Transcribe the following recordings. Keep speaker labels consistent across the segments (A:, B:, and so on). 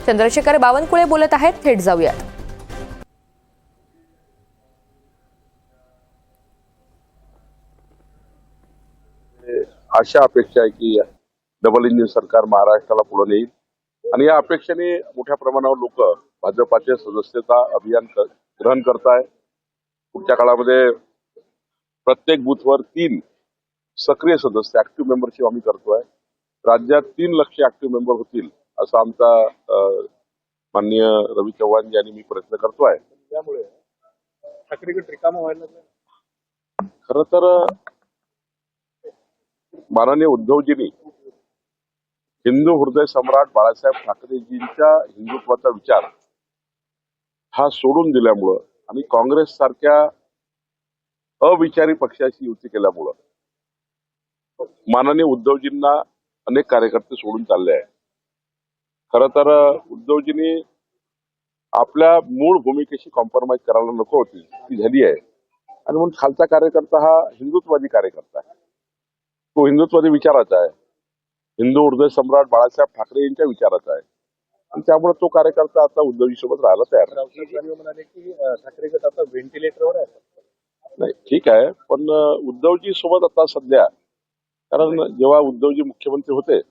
A: चंद्रशेखर बावनकुळे बोलत आहेत, थेट जाऊयात.
B: आशा अपेक्षा आहे की डबल इंजिन सरकार महाराष्ट्राला पुढे नेईल आणि या अपेक्षेने मोठ्या प्रमाणावर लोक भाजपाचे सदस्यता अभियान ग्रहण करताय. पुढच्या काळामध्ये प्रत्येक बूथवर 3 सक्रिय सदस्य ऍक्टिव्ह मेंबरशिप आम्ही करतोय. राज्यात 3 लाख ऍक्टिव्ह मेंबर होतील असा आमचा माननीय रवी चव्हाण यांनी मी प्रयत्न करतोय.
C: त्यामुळे ठाकरेगड रिकामा व्हायला लागला.
B: खरं तर माननीय उद्धवजींनी हिंदू हृदय सम्राट बाळासाहेब ठाकरेजींच्या हिंदुत्वाचा विचार हा सोडून दिल्यामुळं आणि काँग्रेस सारख्या अविचारी पक्षाशी युती केल्यामुळं माननीय उद्धवजींना अनेक कार्यकर्ते सोडून चालले आहेत. खरं तर उद्धवजींनी आपल्या मूळ भूमिकेशी कॉम्प्रोमाइज करायला नको होती, ती झाली आहे. आणि म्हणून खालचा कार्यकर्ता हा हिंदुत्वादी कार्यकर्ता आहे, तो हिंदुत्वादी विचाराचा आहे, हिंदू हृदय सम्राट बाळासाहेब ठाकरे यांच्या विचाराचा आहे. आणि त्यामुळे तो कार्यकर्ता आता उद्धवजी सोबत राहायला तयार
C: राऊत म्हणाले की ठाकरे गट आता व्हेंटिलेटरवर आहे.
B: नाही. ठीक आहे, पण उद्धवजी सोबत आता सध्या, कारण जेव्हा उद्धवजी मुख्यमंत्री होते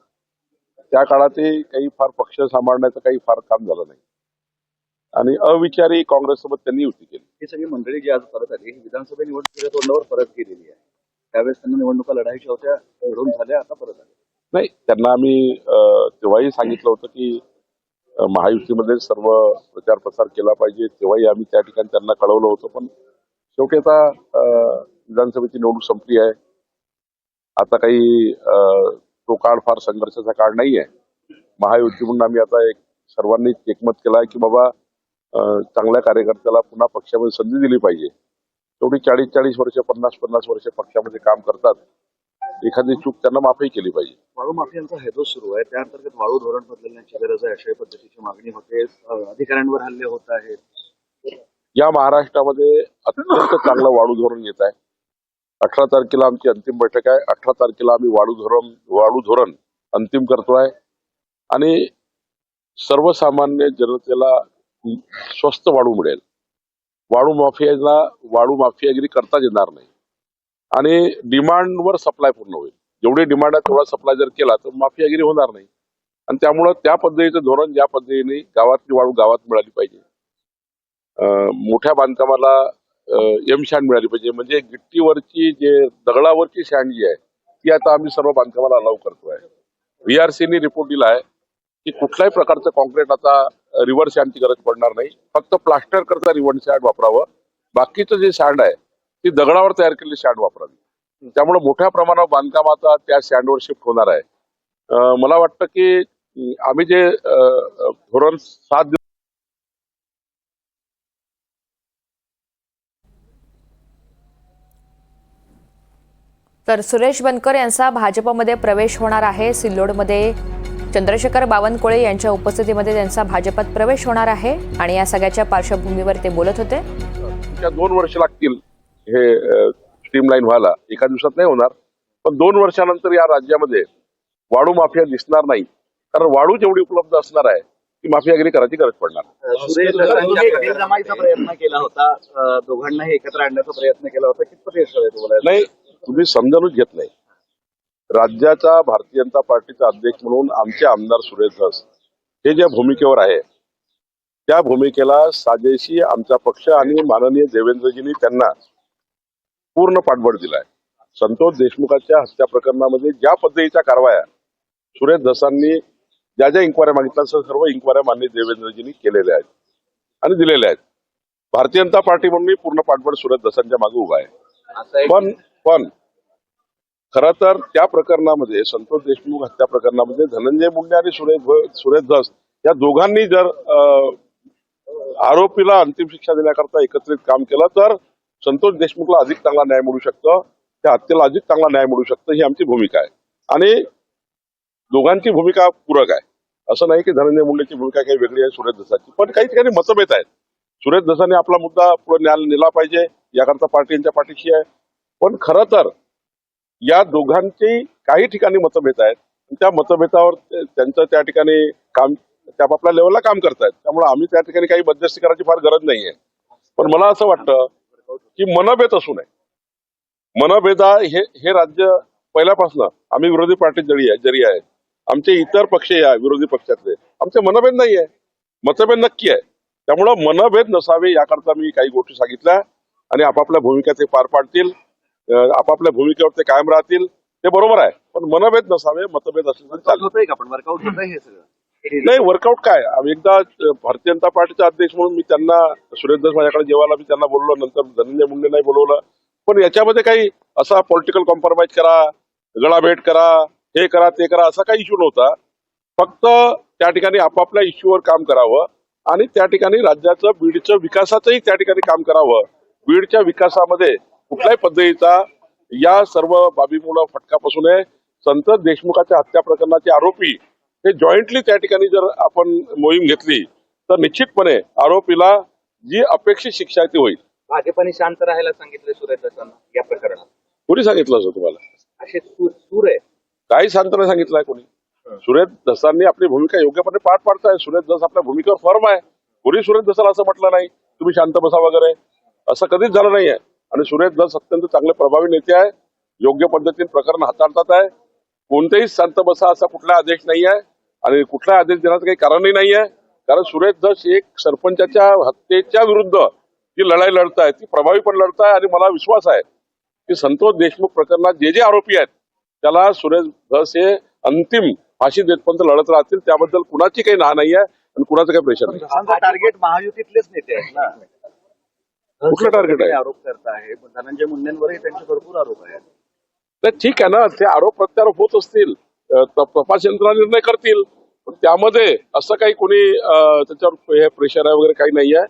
B: त्या काळातही काही फार पक्ष सांभाळण्याचं काही फार काम झालं नाही आणि अविचारी काँग्रेससोबत त्यांनी युती केली.
C: ही सगळी मंडळी जी आज परत आली ही विधानसभा निवडणुकीच्या तोंडावर परत गेलेली आहे. त्यावेळेस त्यांना निवडणुका लढायच्या होत्या, लढून झाल्या, आता परत आले.
B: नाही, त्यांना आम्ही तेव्हाही सांगितलं होतं की महायुतीमध्ये सर्व प्रचार प्रसार केला पाहिजे. तेव्हाही आम्ही त्या ठिकाणी त्यांना कळवलं होतं. पण शेवटी आता विधानसभेची निवडणूक संपली आहे. आता काही तो काळ फार संघर्षाचा काळ नाही आहे. महायुती म्हणून आम्ही आता सर्वांनी एकमत केलं आहे की बाबा चांगल्या कार्यकर्त्याला पुन्हा पक्षामध्ये संधी दिली पाहिजे. शेवटी 40-40 वर्ष 50-50 वर्ष पक्षामध्ये काम करतात, एखादी चूक त्यांना माफही केली पाहिजे.
C: वाळू माफियांचा हेतूच सुरू आहे, त्या अंतर्गत वाळू धोरण बदलण्याची गरज आहे अशा पद्धतीची मागणी होते. अधिकाऱ्यांवर हल्ले होत आहेत.
B: या महाराष्ट्रामध्ये अत्यंत चांगलं वाळू धोरण येत आहे. 18 तारखेला आमची अंतिम बैठक आहे. 18 तारखेला आम्ही वाळू धोरण अंतिम करतोय आणि सर्वसामान्य जनतेला स्वस्त वाळू मिळेल. वाळू माफियागिरी करताच येणार नाही आणि डिमांडवर सप्लाय पूर्ण होईल. जेवढी डिमांड आहे तेवढा सप्लाय जर केला तर माफियागिरी होणार नाही. आणि त्यामुळं त्या पद्धतीचं धोरण, ज्या पद्धतीने गावातली वाळू गावात मिळाली पाहिजे, मोठ्या बांधकामाला एम-शँड मिळाली पाहिजे. म्हणजे गिट्टीवरची जे दगडावरची शँड जी आहे ती आता आम्ही सर्व बांधकामाला अलाव करतोय. VRCने रिपोर्ट दिला आहे की कुठल्याही प्रकारचं कॉन्क्रीट आता रिव्हर्स शँडची गरज पडणार नाही. फक्त प्लास्टर करता रिव्हर्स शँड वापरावं. बाकीचं जे शँड आहे ती दगडावर तयार केलेली शँड वापरावी. त्यामुळे मोठ्या प्रमाणावर बांधकाम आता त्या शँडवर शिफ्ट होणार आहे. मला वाटतं की आम्ही जे धोरण 7 दिवस
A: तर सुरेश बनकर यांचा भाजपमध्ये प्रवेश होणार आहे. सिल्लोडमध्ये चंद्रशेखर बावनकुळे यांच्या उपस्थितीमध्ये त्यांचा भाजपात प्रवेश होणार आहे आणि या सगळ्याच्या पार्श्वभूमीवर ते बोलत होते.
B: 2 वर्ष लागतील हे स्ट्रीमलाईन व्हायला, एका दिवसात नाही होणार. पण 2 वर्षानंतर या राज्यामध्ये वाळू माफिया दिसणार नाही, कारण वाळू जेवढी उपलब्ध असणार आहे ती माफियागिरी करायची गरज पडणार.
C: सुरेश दसांनी जमाईचा प्रयत्न केला होता, दोघांनाही एकत्र आणण्याचा प्रयत्न केला होता. कितपत यश आलंय तुम्हाला?
B: नाही, तुम्ही समजावूनच घेत नाही. राज्याचा भारतीय जनता पार्टीचा अध्यक्ष म्हणून आमचे आमदार सुरेश धस हे ज्या भूमिकेवर आहे त्या भूमिकेला साजेशी आमचा पक्ष आणि माननीय देवेंद्रजींनी त्यांना पूर्ण पाठबळ दिलाय. संतोष देशमुखाच्या हत्या प्रकरणामध्ये ज्या पद्धतीच्या कारवाया सुरेश धसांनी ज्या ज्या इन्क्वायऱ्या मागितल्या सर्व इन्क्वायऱ्या माननीय देवेंद्रजींनी केलेल्या आहेत आणि दिलेल्या आहेत. भारतीय जनता पार्टी म्हणून मी पूर्ण पाठबळ सुरेश धसांच्या मागे उभा आहे. पण खरं तर त्या प्रकरणामध्ये, संतोष देशमुख हत्या प्रकरणामध्ये धनंजय मुंडे आणि सुरेश धस या दोघांनी जर आरोपीला अंतिम शिक्षा देण्याकरता एकत्रित काम केलं तर संतोष देशमुखला अधिक चांगला न्याय मिळू शकतो, त्या हत्येला अधिक चांगला न्याय मिळू शकतो, ही आमची भूमिका आहे. आणि दोघांची भूमिका पूरक आहे. असं नाही की धनंजय मुंडेची भूमिका काही वेगळी आहे सुरेश धसाची. पण काही ठिकाणी मतभेद आहेत. सुरेश धसाने आपला मुद्दा पुढे नेला पाहिजे याकरता पार्टी यांच्या पाठीशी आहे. पण खरं तर या दोघांची काही ठिकाणी मतभेद आहेत. त्या मतभेदावर त्यांचं त्या ठिकाणी काम ते आपापल्या लेवलला काम करतायत. त्यामुळे आम्ही त्या ठिकाणी काही मध्यस्थी करायची फार गरज नाहीये. पण मला असं वाटतं की मनभेद असू नये. मनभेद हे राज्य पहिल्यापासून आम्ही विरोधी पार्टी जरी आहेत, आमचे इतर पक्ष या विरोधी पक्षातले आमचे मनभेद नाही आहे, मतभेद नक्की आहे. त्यामुळं मनभेद नसावे याकरता मी काही गोष्टी सांगितल्या आणि आपापल्या भूमिका ते पार पाडतील, आपापल्या भूमिकेवर ते कायम राहतील, ते बरोबर आहे. पण मनभेद नसावे, मतभेद असले तरी चालेल.
C: होतंय का पण वर्कआउट होतंय हे सगळं?
B: नाही, वर्कआउट काय, आम्ही एकदा भारतीय जनता पार्टीचे अध्यक्ष म्हणून मी त्यांना सुरेश धस माझ्याकडे जेवायला मी त्यांना बोललो, नंतर धनंजय मुंडे नाही बोलवलं. पण याच्यामध्ये काही असा पॉलिटिकल कॉम्प्रोमाइज करा, गळाभेट करा, हे करा ते करा असा काही इश्यू नव्हता. फक्त त्या ठिकाणी आपापल्या इश्यूवर काम करावं आणि त्या ठिकाणी राज्याचं बीडचं विकासाचंही त्या ठिकाणी काम करावं. बीडच्या विकासामध्ये कुठल्याही पद्धतीचा या सर्व बाबीमुळे फटका बसू नये. संतोष देशमुखाच्या हत्या प्रकरणाचे आरोपी हे जॉईंटली त्या ठिकाणी जर आपण मोहीम घेतली तर निश्चितपणे आरोपीला जी अपेक्षित शिक्षा आहे ती होईल.
C: भाजपने शांत राहायला सांगितलं सुरेश दसांना या प्रकरणात.
B: कोणी सांगितलं असं तुम्हाला?
C: असे सूर आहे.
B: काही शांत नाही सांगितलंय कोणी. सुरेश दसांनी आपली भूमिका योग्यपणे पार पाडताय. सुरेश दस आपल्या भूमिकेवर फर्म आहे. कोणी सुरेश दसाला असं म्हटलं नाही तुम्ही शांत बसा वगैरे, असं कधीच झालं नाहीये. आणि सुरेश दस अत्यंत चांगले प्रभावी नेते आहे, योग्य पद्धतीने प्रकरण हाताळतात आहे. कोणतेही शांत बसा असा कुठला आदेश नाही आहे आणि कुठला आदेश देण्याचं काही कारणही नाही आहे. कारण सुरेश दस एक सरपंचाच्या हत्येच्या विरुद्ध जी लढाई लढताय ती प्रभावी पण लढताय आणि मला विश्वास आहे की संतोष देशमुख प्रकरणात जे आरोपी आहेत त्याला सुरेश धस हे अंतिम फाशी देतपर्यंत लढत राहतील. त्याबद्दल कुणाची काही ना नाही आहे आणि कुणाचं काही प्रेशर नाही.
C: टार्गेट महायुतीतलेच नेते आहेत ना.
B: कुठलं टार्गेट आहे?
C: आरोप करत आहे धनंजय मुंडेंवरही त्यांचे भरपूर आरोप आहेत.
B: नाही, ठीक आहे ना, ते आरोप प्रत्यारोप होत असतील, तपास यंत्रणा निर्णय करतील. पण त्यामध्ये असं काही कोणी त्याच्यावर हे प्रेशर आहे वगैरे काही नाही आहे.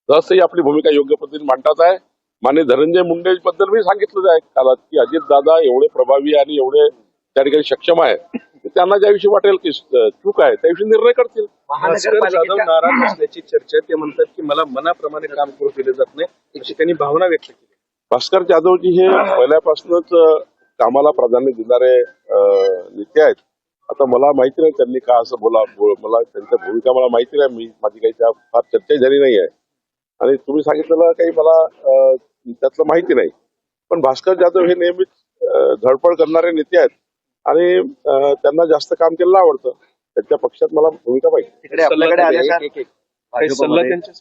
B: तसंही आपली भूमिका योग्य पद्धतीने मांडतात आहे. माननीय धनंजय मुंडे बद्दल मी सांगितलं आहे कालात की अजितदादा एवढे प्रभावी आणि एवढे त्या ठिकाणी सक्षम आहे की त्यांना ज्याविषयी वाटेल की चूक आहे त्याविषयी निर्णय करतील.
C: महानगरपालिकेच्या
D: नाराज असल्याची चर्चा ते म्हणतात की मला मनाप्रमाणे काम करू दिले जात नाही, अशी त्यांनी भावना व्यक्त केली.
B: भास्कर जाधवजी हे पहिल्यापासूनच कामाला प्राधान्य देणारे नेते आहेत. आता मला माहिती नाही त्यांनी का असं मला त्यांच्या भूमिका मला माहिती नाही, माझी काही त्या फार चर्चा झाली नाही आहे आणि तुम्ही सांगितलेलं काही मला त्यातलं माहिती नाही. पण भास्कर जाधव हे नेहमीच धडपड करणारे नेते आहेत आणि त्यांना जास्त काम केलेलं आवडतं. त्यांच्या पक्षात मला भूमिका पाहिजे.
C: तिकडे आपल्याकडे आल्या
D: काही सल्ला त्यांच्या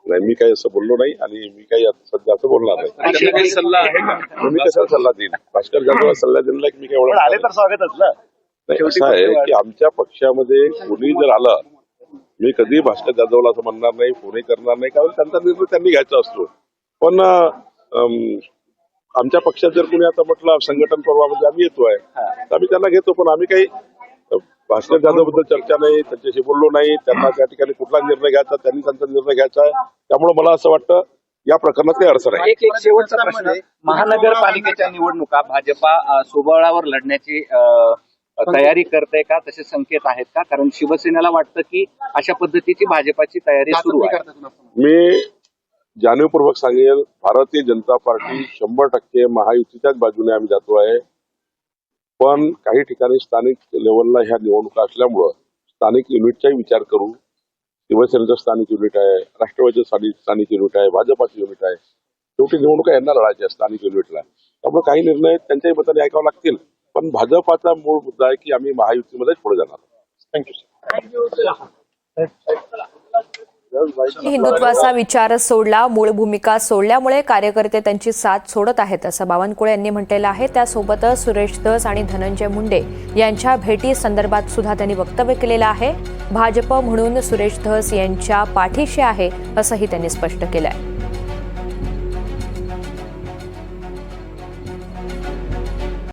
B: नाही, मी काही असं बोललो नाही आणि मी काही सध्या असं बोलणार नाही.
D: काही सल्ला आहे का?
B: मी कसा सल्ला देईन? भास्कर जाधव सल्ला दिला की मी काही एवढं
C: आले तर स्वागतच ना.
B: नाही. असं आहे की आमच्या पक्षामध्ये कोणी जर आलं, मी कधी भास्कर जाधवला असं म्हणणार नाही, फोनही करणार नाही, कारण त्यांचा निर्णय त्यांनी घ्यायचा असतो. पण आमच्या पक्षात जर कोणी आता म्हटलं संघटन पर्वामध्ये आम्ही येतोय तर आम्ही त्यांना घेतो. पण आम्ही काही भास्कर जाधव बद्दल चर्चा नाही, त्यांच्याशी बोललो नाही. त्यांना त्या ठिकाणी कुठला निर्णय घ्यायचा त्यांनी त्यांचा निर्णय घ्यायचा आहे. त्यामुळे मला असं वाटतं या प्रकरणात काही अडचण आहे.
E: एक शेवटचा प्रश्न आहे. महानगरपालिकेच्या निवडणुका भाजपा सोबळावर लढण्याची तयारी करते का? तसे संकेत आहेत का? कारण शिवसेनेला वाटतं की अशा पद्धतीची भाजपाची तयारी सुरू आहे.
B: मी जाणीवपूर्वक सांगेल, भारतीय जनता पार्टी 100% महायुतीच्याच बाजूने आम्ही जातो आहे. पण काही ठिकाणी स्थानिक लेवलला ह्या निवडणुका असल्यामुळं स्थानिक युनिटचाही विचार करू. शिवसेनेचं स्थानिक युनिट आहे, राष्ट्रवादीचं स्थानिक युनिट आहे, भाजपाचं युनिट आहे. शेवटी निवडणुका यांना लढायच्या स्थानिक युनिटला. त्यामुळे काही निर्णय त्यांच्याही मताने ऐकावे लागतील. पण भाजपाचा मूळ मुद्दा आहे की आम्ही महायुतीमध्येच पुढे जाणार. थँक्यू.
A: हिंदुत्वाचा विचार सोडला, मूळ भूमिका सोडल्यामुळे कार्यकर्ते त्यांची साथ सोडत आहेत असं बावनकुळे यांनी म्हटलेलं आहे. त्यासोबतच सुरेश धस आणि धनंजय मुंडे यांच्या भेटी संदर्भात सुद्धा त्यांनी वक्तव्य केलेलं आहे. भाजप म्हणून सुरेश धस यांच्या पाठीशी आहे असंही त्यांनी स्पष्ट केलं आहे.